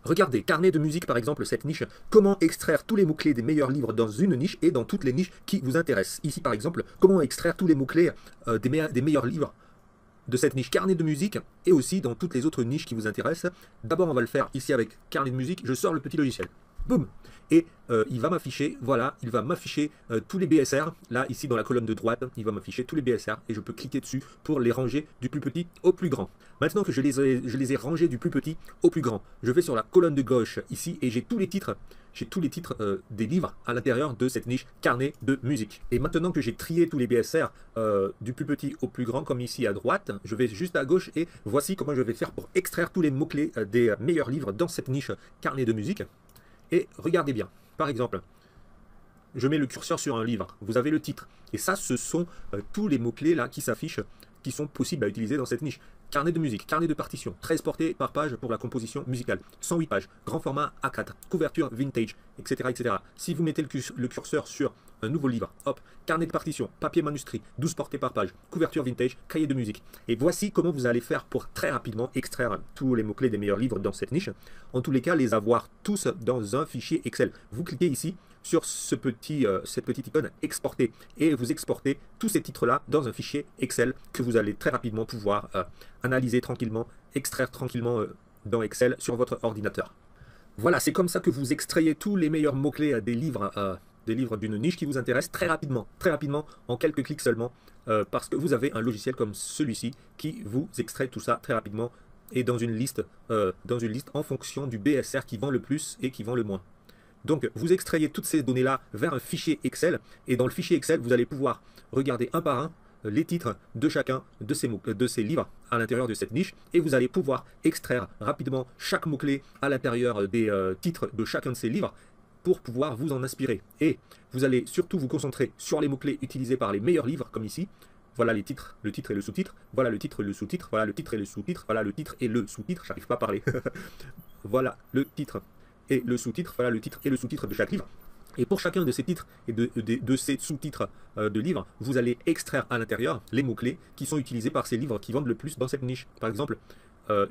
Regardez, carnet de musique par exemple, cette niche, comment extraire tous les mots-clés des meilleurs livres dans une niche et dans toutes les niches qui vous intéressent. Ici par exemple, comment extraire tous les mots-clés des meilleurs livres de cette niche carnet de musique et aussi dans toutes les autres niches qui vous intéressent. D'abord on va le faire ici avec carnet de musique, je sors le petit logiciel. Boum. Et il va m'afficher, voilà, il va m'afficher tous les BSR. Là, ici, dans la colonne de droite, il va m'afficher tous les BSR et je peux cliquer dessus pour les ranger du plus petit au plus grand. Maintenant que je les ai rangés du plus petit au plus grand, je vais sur la colonne de gauche ici et j'ai tous les titres. J'ai tous les titres des livres à l'intérieur de cette niche carnet de musique. Et maintenant que j'ai trié tous les BSR du plus petit au plus grand, comme ici à droite, je vais juste à gauche et voici comment je vais faire pour extraire tous les mots-clés des meilleurs livres dans cette niche carnet de musique. Et regardez bien, par exemple, je mets le curseur sur un livre, vous avez le titre. Et ça, ce sont tous les mots-clés là qui s'affichent, qui sont possibles à utiliser dans cette niche. Carnet de musique, carnet de partition, 13 portées par page pour la composition musicale, 108 pages, grand format A4, couverture vintage, etc. etc. Si vous mettez le curseur sur un nouveau livre, hop, carnet de partition, papier manuscrit, 12 portées par page, couverture vintage, cahier de musique. Et voici comment vous allez faire pour très rapidement extraire tous les mots-clés des meilleurs livres dans cette niche. En tous les cas, les avoir tous dans un fichier Excel. Vous cliquez ici sur cette petite icône exporter et vous exportez tous ces titres-là dans un fichier Excel que vous allez très rapidement pouvoir analyser tranquillement, extraire tranquillement dans Excel sur votre ordinateur. Voilà, c'est comme ça que vous extrayez tous les meilleurs mots-clés des livres d'une niche qui vous intéresse très rapidement, en quelques clics seulement, parce que vous avez un logiciel comme celui-ci qui vous extrait tout ça très rapidement et dans une liste en fonction du BSR qui vend le plus et qui vend le moins. Donc, vous extrayez toutes ces données-là vers un fichier Excel, et dans le fichier Excel, vous allez pouvoir regarder un par un les titres de chacun de ces livres à l'intérieur de cette niche, et vous allez pouvoir extraire rapidement chaque mot-clé à l'intérieur des titres de chacun de ces livres pour pouvoir vous en inspirer. Et vous allez surtout vous concentrer sur les mots-clés utilisés par les meilleurs livres, comme ici. Voilà les titres, le titre et le sous-titre, voilà le titre et le sous-titre, voilà le titre et le sous-titre, voilà le titre et le sous-titre, j'arrive pas à parler. Voilà le titre et le sous-titre, voilà le titre et le sous-titre de chaque livre. Et pour chacun de ces titres et de ces sous-titres de livres, vous allez extraire à l'intérieur les mots-clés qui sont utilisés par ces livres qui vendent le plus dans cette niche. Par exemple,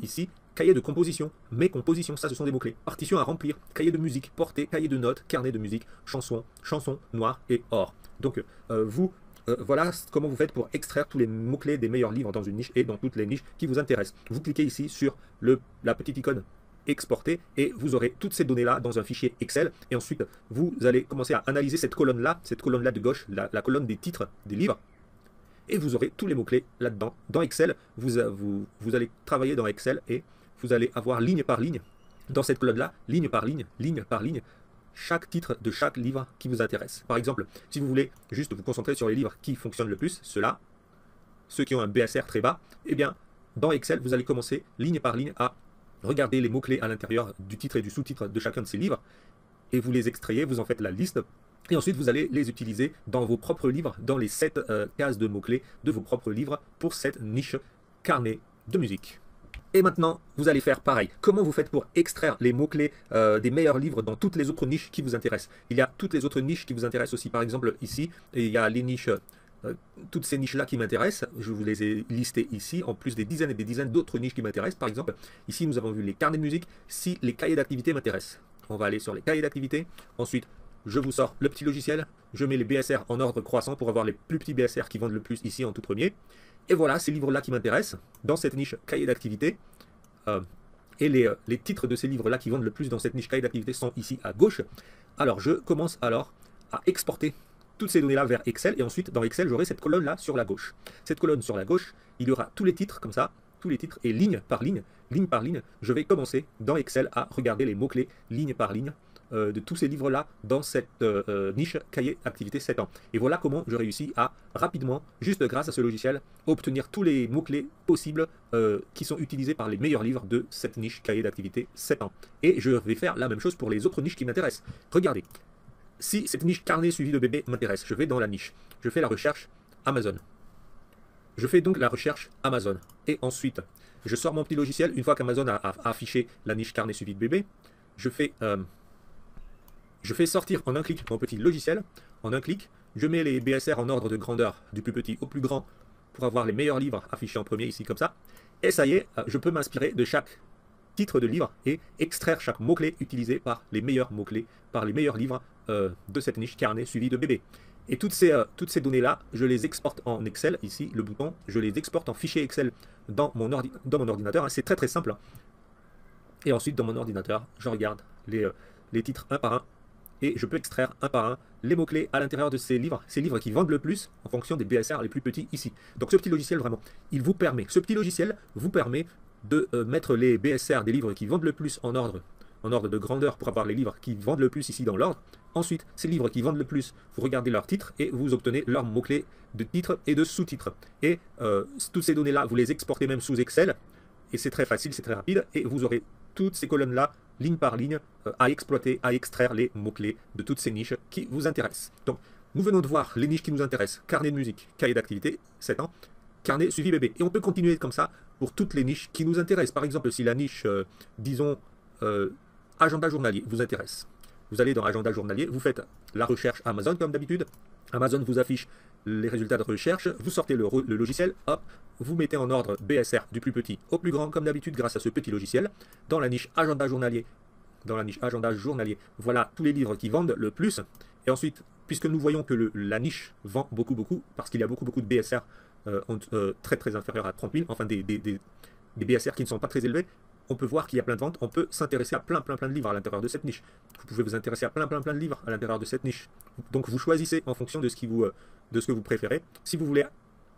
ici, cahier de composition, mes compositions, ça ce sont des mots-clés. Partition à remplir, cahier de musique, portée, cahier de notes, carnet de musique, chanson, noir et or. Donc voilà comment vous faites pour extraire tous les mots-clés des meilleurs livres dans une niche et dans toutes les niches qui vous intéressent. Vous cliquez ici sur la petite icône exporter et vous aurez toutes ces données-là dans un fichier Excel. Et ensuite, vous allez commencer à analyser cette colonne-là de gauche, la colonne des titres des livres. Et vous aurez tous les mots-clés là-dedans. Dans Excel, vous allez travailler dans Excel et vous allez avoir ligne par ligne, dans cette colonne-là, ligne par ligne, chaque titre de chaque livre qui vous intéresse. Par exemple, si vous voulez juste vous concentrer sur les livres qui fonctionnent le plus, ceux qui ont un BSR très bas, eh bien, dans Excel, vous allez commencer ligne par ligne à regarder les mots-clés à l'intérieur du titre et du sous-titre de chacun de ces livres, et vous les extrayez, vous en faites la liste, et ensuite vous allez les utiliser dans vos propres livres, dans les 7 cases de mots-clés de vos propres livres pour cette niche carnet de musique. Et maintenant, vous allez faire pareil. Comment vous faites pour extraire les mots-clés des meilleurs livres dans toutes les autres niches qui vous intéressent? Il y a toutes les autres niches qui vous intéressent aussi. Par exemple, ici, il y a les niches, toutes ces niches-là qui m'intéressent. Je vous les ai listées ici, en plus des dizaines et des dizaines d'autres niches qui m'intéressent. Par exemple, ici, nous avons vu les carnets de musique. Si les cahiers d'activité m'intéressent, on va aller sur les cahiers d'activité. Ensuite, je vous sors le petit logiciel. Je mets les BSR en ordre croissant pour avoir les plus petits BSR qui vendent le plus ici en tout premier. Et voilà, ces livres-là qui m'intéressent, dans cette niche cahier d'activité. Et les titres de ces livres-là qui vendent le plus dans cette niche cahier d'activité sont ici à gauche. Alors, je commence alors à exporter toutes ces données-là vers Excel. Et ensuite, dans Excel, j'aurai cette colonne-là sur la gauche. Cette colonne sur la gauche, il y aura tous les titres comme ça, tous les titres, et ligne par ligne, je vais commencer dans Excel à regarder les mots-clés ligne par ligne de tous ces livres-là dans cette niche cahier activité 7 ans. Et voilà comment je réussis à rapidement, juste grâce à ce logiciel, obtenir tous les mots-clés possibles qui sont utilisés par les meilleurs livres de cette niche cahier d'activité 7 ans. Et je vais faire la même chose pour les autres niches qui m'intéressent. Regardez, si cette niche carnet suivi de bébé m'intéresse, je vais dans la niche, je fais la recherche Amazon. Je fais donc la recherche Amazon. Et ensuite, je sors mon petit logiciel. Une fois qu'Amazon a affiché la niche carnet suivi de bébé, je fais sortir en un clic mon petit logiciel. En un clic, je mets les BSR en ordre de grandeur, du plus petit au plus grand, pour avoir les meilleurs livres affichés en premier, ici comme ça. Et ça y est, je peux m'inspirer de chaque titres de livres et extraire chaque mot-clé utilisé par les meilleurs mots-clés, par les meilleurs livres de cette niche carnet suivi de bébé. Et toutes ces données-là, je les exporte en Excel, ici, le bouton, je les exporte en fichier Excel dans mon ordinateur. C'est très très simple. Et ensuite, dans mon ordinateur, je regarde les titres un par un et je peux extraire un par un les mots-clés à l'intérieur de ces livres qui vendent le plus en fonction des BSR les plus petits ici. Donc ce petit logiciel, vraiment, ce petit logiciel vous permet de mettre les BSR des livres qui vendent le plus en ordre de grandeur pour avoir les livres qui vendent le plus ici dans l'ordre. Ensuite, ces livres qui vendent le plus, vous regardez leurs titres et vous obtenez leurs mots-clés de titres et de sous-titres. Et toutes ces données-là, vous les exportez même sous Excel. Et c'est très facile, c'est très rapide. Et vous aurez toutes ces colonnes-là, ligne par ligne, à exploiter, à extraire les mots-clés de toutes ces niches qui vous intéressent. Donc, nous venons de voir les niches qui nous intéressent. Carnet de musique, cahier d'activité, 7 ans. Carnet suivi bébé. Et on peut continuer comme ça pour toutes les niches qui nous intéressent. Par exemple, si la niche, disons, agenda journalier vous intéresse. Vous allez dans agenda journalier, vous faites la recherche Amazon comme d'habitude. Amazon vous affiche les résultats de recherche, vous sortez le logiciel, hop, vous mettez en ordre BSR du plus petit au plus grand comme d'habitude grâce à ce petit logiciel. Dans la niche agenda journalier, voilà tous les livres qui vendent le plus. Et ensuite, puisque nous voyons que la niche vend beaucoup, parce qu'il y a beaucoup de BSR très inférieurs à 30 000, enfin des BSR qui ne sont pas très élevés, on peut voir qu'il y a plein de ventes, on peut s'intéresser à plein de livres à l'intérieur de cette niche. Vous pouvez vous intéresser à plein de livres à l'intérieur de cette niche. Donc vous choisissez en fonction de ce que vous préférez. Si vous voulez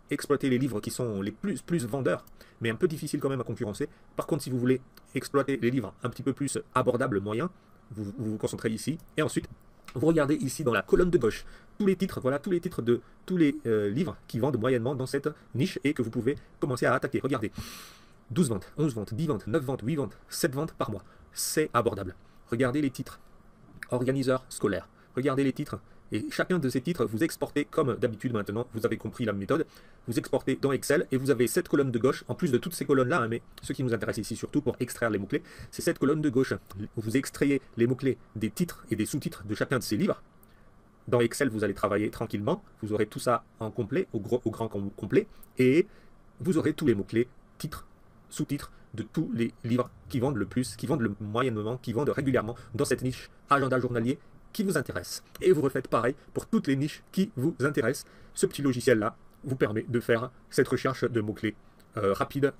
exploiter les livres qui sont les plus vendeurs, mais un peu difficiles quand même à concurrencer. Par contre, si vous voulez exploiter les livres un petit peu plus abordables, moyens, vous concentrez ici. Et ensuite, vous regardez ici dans la colonne de gauche tous les titres, voilà tous les titres de tous les livres qui vendent moyennement dans cette niche et que vous pouvez commencer à attaquer. Regardez. 12 ventes, 11 ventes, 10 ventes, 9 ventes, 8 ventes, 7 ventes par mois. C'est abordable. Regardez les titres. Organiseurs scolaires. Regardez les titres. Et chacun de ces titres, vous exportez comme d'habitude maintenant. Vous avez compris la méthode. Vous exportez dans Excel et vous avez cette colonne de gauche, en plus de toutes ces colonnes-là, hein, mais ce qui nous intéresse ici surtout pour extraire les mots-clés, c'est cette colonne de gauche. Vous extrayez les mots-clés des titres et des sous-titres de chacun de ces livres. Dans Excel, vous allez travailler tranquillement. Vous aurez tout ça en complet, au grand complet. Et vous aurez tous les mots-clés, titres, sous-titres de tous les livres qui vendent le plus, qui vendent le moyennement, qui vendent régulièrement dans cette niche agenda journalier qui vous intéresse. Et vous refaites pareil pour toutes les niches qui vous intéressent. Ce petit logiciel-là vous permet de faire cette recherche de mots-clés rapide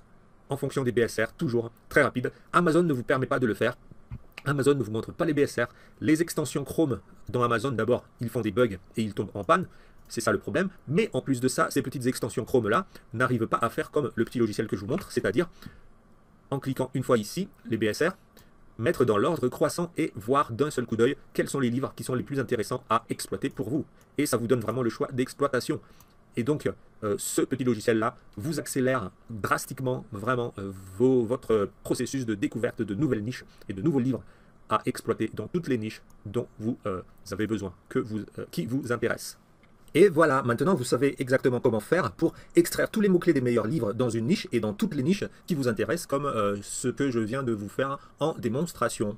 en fonction des BSR, toujours très rapide. Amazon ne vous permet pas de le faire. Amazon ne vous montre pas les BSR. Les extensions Chrome dans Amazon, d'abord, ils font des bugs et ils tombent en panne. C'est ça le problème. Mais en plus de ça, ces petites extensions Chrome-là n'arrivent pas à faire comme le petit logiciel que je vous montre, c'est-à-dire, en cliquant une fois ici, les BSR, mettre dans l'ordre croissant et voir d'un seul coup d'œil quels sont les livres qui sont les plus intéressants à exploiter pour vous. Et ça vous donne vraiment le choix d'exploitation. Et donc, ce petit logiciel-là vous accélère drastiquement, vraiment, votre processus de découverte de nouvelles niches et de nouveaux livres à exploiter dans toutes les niches dont vous avez besoin, qui vous intéressent. Et voilà, maintenant vous savez exactement comment faire pour extraire tous les mots-clés des meilleurs livres dans une niche et dans toutes les niches qui vous intéressent, comme ce que je viens de vous faire en démonstration.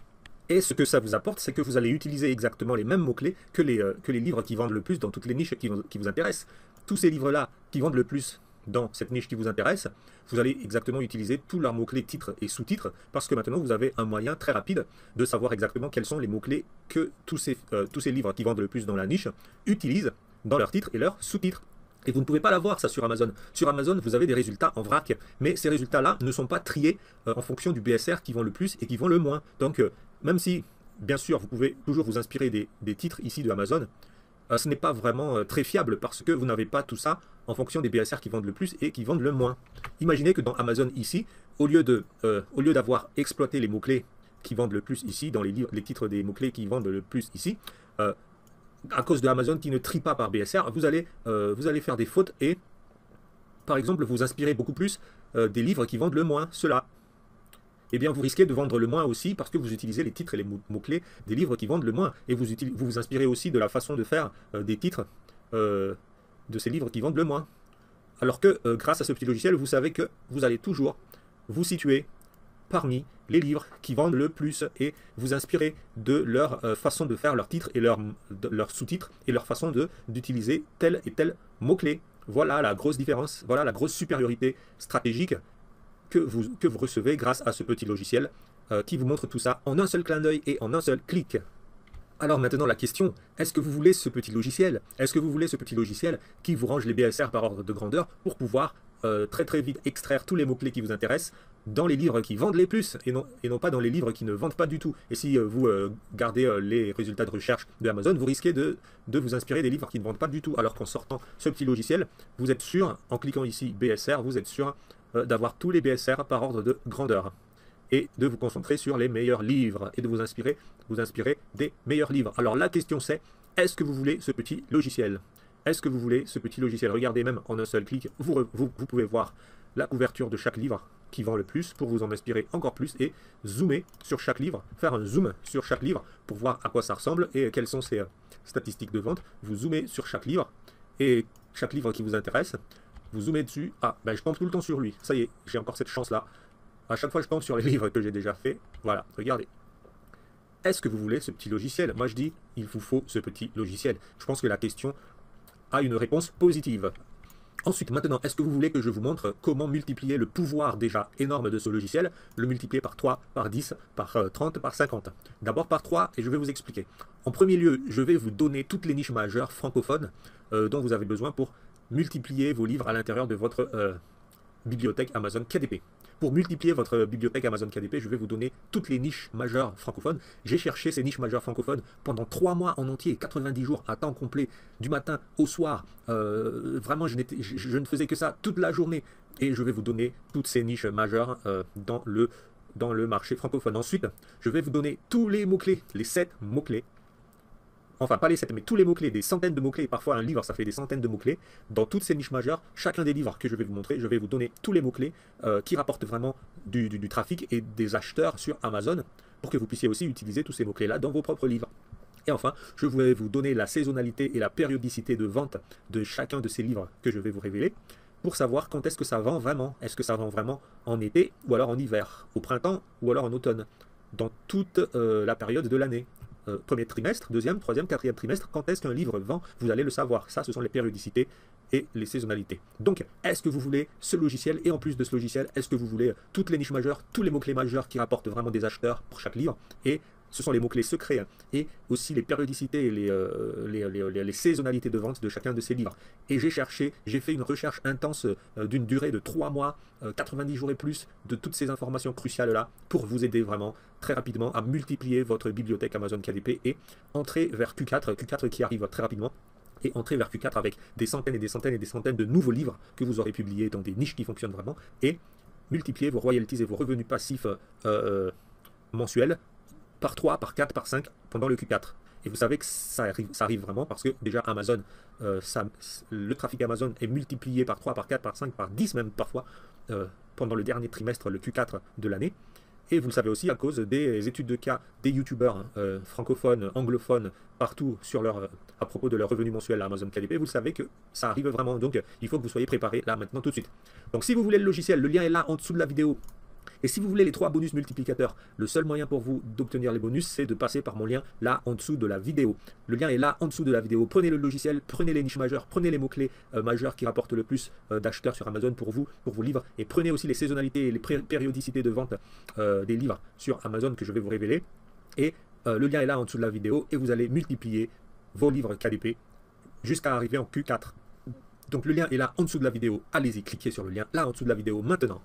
Et ce que ça vous apporte, c'est que vous allez utiliser exactement les mêmes mots-clés que les livres qui vendent le plus dans toutes les niches qui vous intéressent. Tous ces livres-là qui vendent le plus dans cette niche qui vous intéresse, vous allez exactement utiliser tous leurs mots-clés titres et sous-titres, parce que maintenant vous avez un moyen très rapide de savoir exactement quels sont les mots-clés que tous ces livres qui vendent le plus dans la niche utilisent dans leurs titres et leurs sous-titres. Et vous ne pouvez pas l'avoir ça sur Amazon. Sur Amazon, vous avez des résultats en vrac, mais ces résultats-là ne sont pas triés en fonction du BSR qui vend le plus et qui vend le moins. Donc, même si, bien sûr, vous pouvez toujours vous inspirer des titres ici de Amazon, ce n'est pas vraiment très fiable parce que vous n'avez pas tout ça en fonction des BSR qui vendent le plus et qui vendent le moins. Imaginez que dans Amazon ici, au lieu d'avoir exploité les mots-clés qui vendent le plus ici, dans les titres des mots-clés qui vendent le plus ici, à cause de Amazon qui ne trie pas par BSR, vous allez faire des fautes et, par exemple, vous inspirez beaucoup plus des livres qui vendent le moins, ceux-là. Eh bien, vous risquez de vendre le moins aussi parce que vous utilisez les titres et les mots-clés des livres qui vendent le moins. Et vous vous inspirez aussi de la façon de faire des titres de ces livres qui vendent le moins. Alors que, grâce à ce petit logiciel, vous savez que vous allez toujours vous situer parmi les livres qui vendent le plus et vous inspirer de leur façon de faire leurs titres et leurs sous-titres et leur façon d'utiliser tel et tel mot-clé. Voilà la grosse différence, voilà la grosse supériorité stratégique que vous recevez grâce à ce petit logiciel qui vous montre tout ça en un seul clin d'œil et en un seul clic. Alors maintenant la question, est-ce que vous voulez ce petit logiciel? Est-ce que vous voulez ce petit logiciel qui vous range les BSR par ordre de grandeur pour pouvoir très vite extraire tous les mots-clés qui vous intéressent dans les livres qui vendent les plus et non pas dans les livres qui ne vendent pas du tout. Et si vous gardez les résultats de recherche de Amazon, vous risquez de vous inspirer des livres qui ne vendent pas du tout. Alors qu'en sortant ce petit logiciel, vous êtes sûr, en cliquant ici BSR, vous êtes sûr d'avoir tous les BSR par ordre de grandeur et de vous concentrer sur les meilleurs livres et de vous inspirer des meilleurs livres. Alors la question c'est, est-ce que vous voulez ce petit logiciel? Est-ce que vous voulez ce petit logiciel? Regardez, même en un seul clic, vous pouvez voir la couverture de chaque livre qui vend le plus pour vous en inspirer encore plus et zoomer sur chaque livre, faire un zoom sur chaque livre pour voir à quoi ça ressemble et quelles sont ses statistiques de vente. Vous zoomez sur chaque livre et chaque livre qui vous intéresse, vous zoomez dessus. Ah, ben je tombe tout le temps sur lui. Ça y est, j'ai encore cette chance-là. À chaque fois, je tombe sur les livres que j'ai déjà fait. Voilà, regardez. Est-ce que vous voulez ce petit logiciel? Moi, je dis, il vous faut ce petit logiciel. Je pense que la question a une réponse positive. Ensuite, maintenant, est-ce que vous voulez que je vous montre comment multiplier le pouvoir déjà énorme de ce logiciel, le multiplier par 3, par 10, par 30, par 50? D'abord par 3, et je vais vous expliquer. En premier lieu, je vais vous donner toutes les niches majeures francophones dont vous avez besoin pour multiplier vos livres à l'intérieur de votre bibliothèque Amazon KDP. Pour multiplier votre bibliothèque Amazon KDP, je vais vous donner toutes les niches majeures francophones. J'ai cherché ces niches majeures francophones pendant 3 mois en entier, 90 jours à temps complet, du matin au soir. Vraiment, je ne faisais que ça toute la journée. Et je vais vous donner toutes ces niches majeures dans le marché francophone. Ensuite, je vais vous donner tous les mots-clés, les 7 mots-clés. Enfin, pas les 7, mais tous les mots-clés, des centaines de mots-clés. Parfois, un livre, ça fait des centaines de mots-clés. Dans toutes ces niches majeures, chacun des livres que je vais vous montrer, je vais vous donner tous les mots-clés qui rapportent vraiment du trafic et des acheteurs sur Amazon pour que vous puissiez aussi utiliser tous ces mots-clés-là dans vos propres livres. Et enfin, je vais vous donner la saisonnalité et la périodicité de vente de chacun de ces livres que je vais vous révéler pour savoir quand est-ce que ça vend vraiment. Est-ce que ça vend vraiment en été ou alors en hiver, au printemps ou alors en automne, dans toute la période de l'année. Premier trimestre, deuxième, troisième, quatrième trimestre, quand est-ce qu'un livre vend, vous allez le savoir. Ça, ce sont les périodicités et les saisonnalités. Donc, est-ce que vous voulez ce logiciel? Et en plus de ce logiciel, est-ce que vous voulez toutes les niches majeures, tous les mots-clés majeurs qui rapportent vraiment des acheteurs pour chaque livre? Et ce sont les mots-clés secrets et aussi les périodicités et les saisonnalités de vente de chacun de ces livres. Et j'ai fait une recherche intense d'une durée de 3 mois, 90 jours et plus, de toutes ces informations cruciales-là pour vous aider vraiment très rapidement à multiplier votre bibliothèque Amazon KDP et entrer vers Q4 qui arrive très rapidement. Et entrer vers Q4 avec des centaines et des centaines et des centaines de nouveaux livres que vous aurez publiés dans des niches qui fonctionnent vraiment et multiplier vos royalties et vos revenus passifs mensuels par 3, par 4, par 5 pendant le Q4. Et vous savez que ça arrive vraiment parce que déjà Amazon, le trafic Amazon est multiplié par 3, par 4, par 5, par 10 même parfois pendant le dernier trimestre, le Q4 de l'année. Et vous le savez aussi à cause des études de cas des youtubeurs francophones, anglophones, partout à propos de leur revenu mensuel à Amazon KDP, vous savez que ça arrive vraiment. Donc il faut que vous soyez préparés là maintenant tout de suite. Donc si vous voulez le logiciel, le lien est là en dessous de la vidéo. Et si vous voulez les 3 bonus multiplicateurs, le seul moyen pour vous d'obtenir les bonus, c'est de passer par mon lien là en dessous de la vidéo. Le lien est là en dessous de la vidéo. Prenez le logiciel, prenez les niches majeures, prenez les mots-clés majeurs qui rapportent le plus d'acheteurs sur Amazon pour vos livres. Et prenez aussi les saisonnalités et les périodicités de vente des livres sur Amazon que je vais vous révéler. Et le lien est là en dessous de la vidéo et vous allez multiplier vos livres KDP jusqu'à arriver en Q4. Donc le lien est là en dessous de la vidéo. Allez-y, cliquez sur le lien là en dessous de la vidéo maintenant.